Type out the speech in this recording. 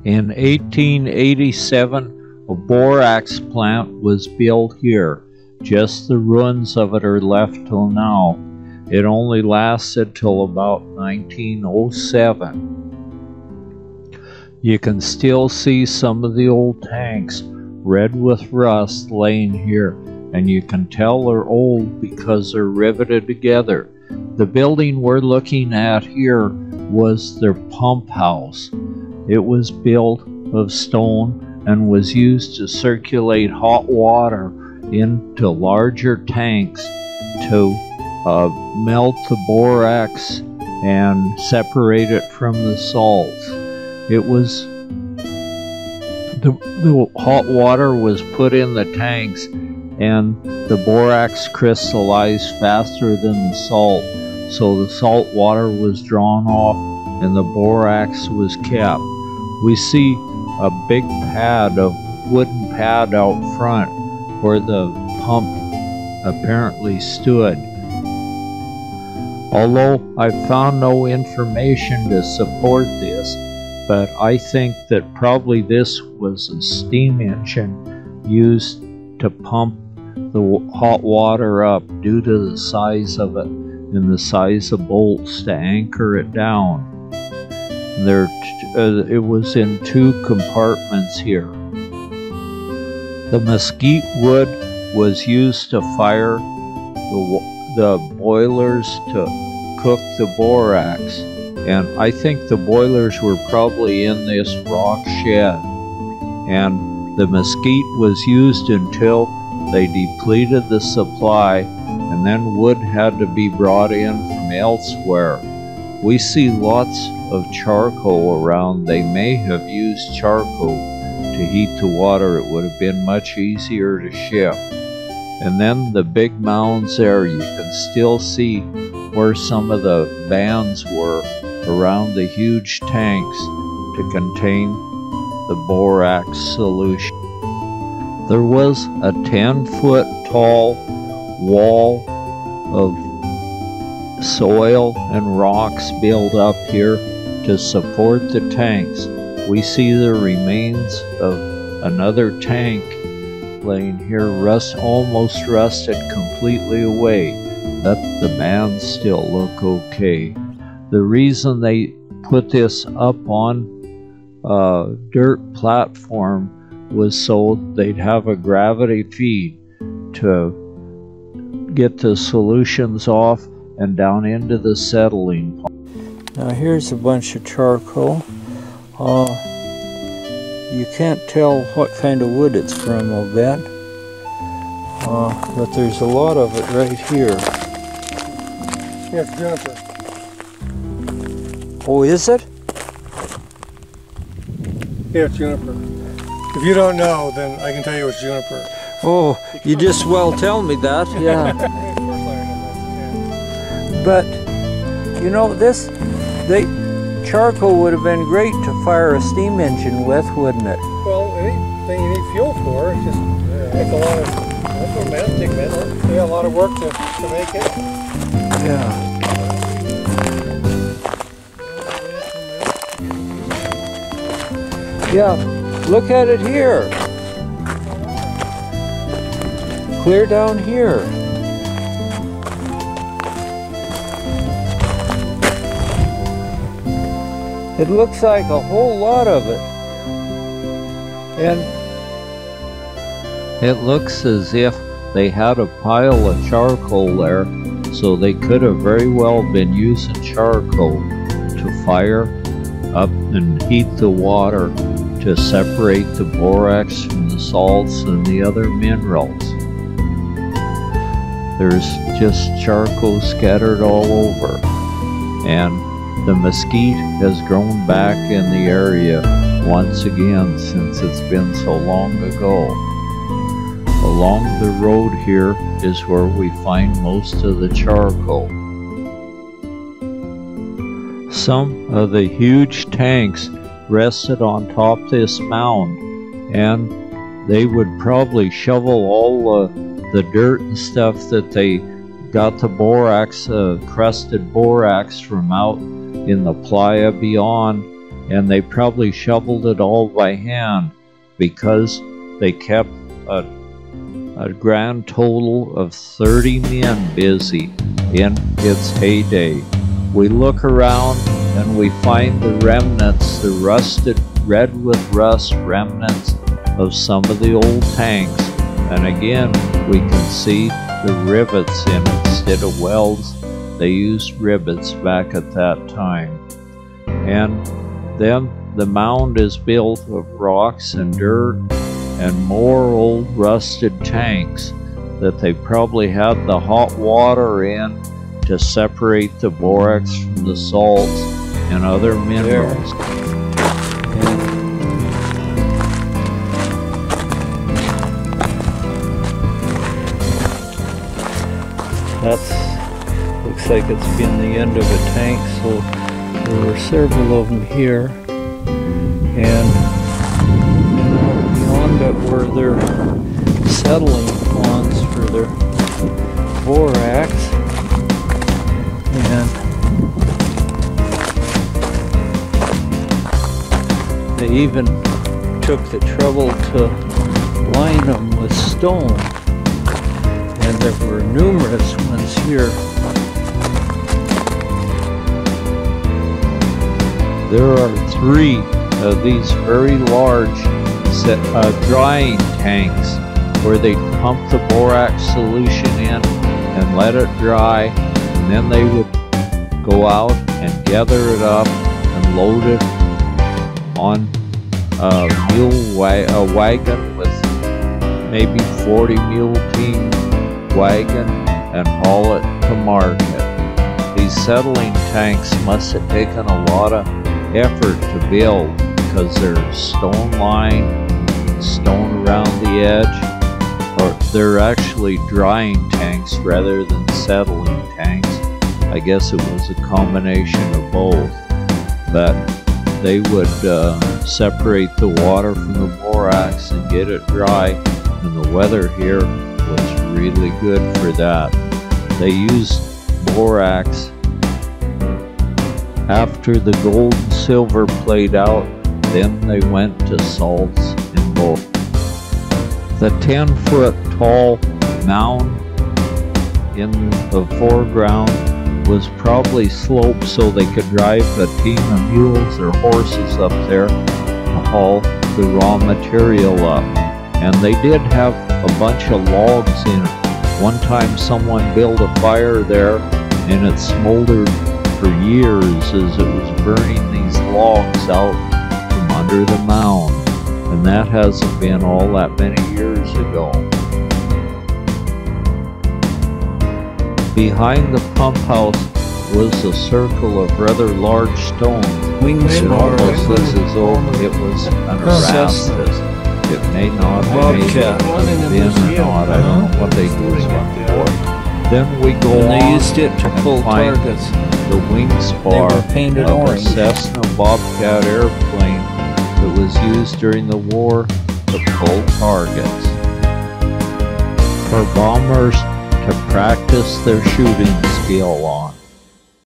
In 1887, a borax plant was built here. Just the ruins of it are left till now. It only lasted till about 1907. You can still see some of the old tanks, red with rust, laying here, and you can tell they're old because they're riveted together. The building we're looking at here was their pump house. It was built of stone and was used to circulate hot water into larger tanks to melt the borax and separate it from the salts. It was the hot water was put in the tanks, and the borax crystallized faster than the salt, so the salt water was drawn off and the borax was kept. We see a big pad of wooden pad out front where the pump apparently stood. Although I found no information to support this, but I think that probably this was a steam engine used to pump the hot water up due to the size of it and the size of bolts to anchor it down. It was in two compartments here. The mesquite wood was used to fire the boilers to cook the borax, and I think the boilers were probably in this rock shed, and the mesquite was used until they depleted the supply, and then wood had to be brought in from elsewhere. We see lots of charcoal around. They may have used charcoal to heat the water. It would have been much easier to ship. And then the big mounds there, you can still see where some of the bands were around the huge tanks to contain the borax solution. There was a 10-foot tall wall of soil and rocks built up here to support the tanks. We see the remains of another tank laying here, almost rusted completely away, but the bands still look okay. The reason they put this up on a dirt platform was so they'd have a gravity feed to get the solutions off and down into the settling pond. Now here's a bunch of charcoal. You can't tell what kind of wood it's from, I'll bet. But there's a lot of it right here. Yeah, it's juniper. Oh, is it? Yeah, it's juniper. If you don't know, then I can tell you it's juniper. Oh, you just well tell me that, yeah. But, you know, charcoal would have been great to fire a steam engine with, wouldn't it? Well, anything you need fuel for, it's just it's a lot of, that's what men take, man. They got a lot of work to make it. Yeah. Yeah, look at it here. Clear down here. It looks like a whole lot of it. And it looks as if they had a pile of charcoal there, so they could have very well been using charcoal to fire up and heat the water to separate the borax from the salts and the other minerals. There's just charcoal scattered all over, and the mesquite has grown back in the area once again since it's been so long ago. Along the road here is where we find most of the charcoal. Some of the huge tanks rested on top of this mound, and they would probably shovel all the dirt and stuff that they got the borax, crusted borax from out in the playa beyond, and they probably shoveled it all by hand because they kept a grand total of 30 men busy in its heyday. We look around and we find the remnants, the rusted, red with rust remnants of some of the old tanks. And again, we can see the rivets in it instead of welds. They used rivets back at that time. And then the mound is built of rocks and dirt and more old rusted tanks that they probably had the hot water in to separate the borax from the salts and other minerals. That looks like it's been the end of a tank, so there were several of them here. And beyond it were their settling ponds for their borax. And they even took the trouble to line them with stone. And there were numerous ones here. There are 3 of these very large drying tanks where they pump the borax solution in and let it dry, and then they would go out and gather it up and load it on a wagon with maybe 40 mule team wagon and haul it to market. These settling tanks must have taken a lot of effort to build because they're stone lined, stone around the edge, or they're actually drying tanks rather than settling tanks. I guess it was a combination of both, but they would separate the water from the borax and get it dry, and the weather here was really good for that. They used borax after the gold and silver played out, then they went to salts and both. The 10-foot tall mound in the foreground was probably sloped so they could drive a team of mules or horses up there to haul the raw material up. And they did have a bunch of logs in it. One time someone built a fire there and it smoldered for years as it was burning these logs out from under the mound. And that hasn't been all that many years ago. Behind the pump house was a circle of rather large stones. It almost looks as though it was an Erastus. It may not have been or not. I don't know what they used one for. Then we go on they used it to and pull find targets. the wing spar of painted a orange. Cessna Bobcat airplane that was used during the war to pull targets for bombers to practice their shooting skill on.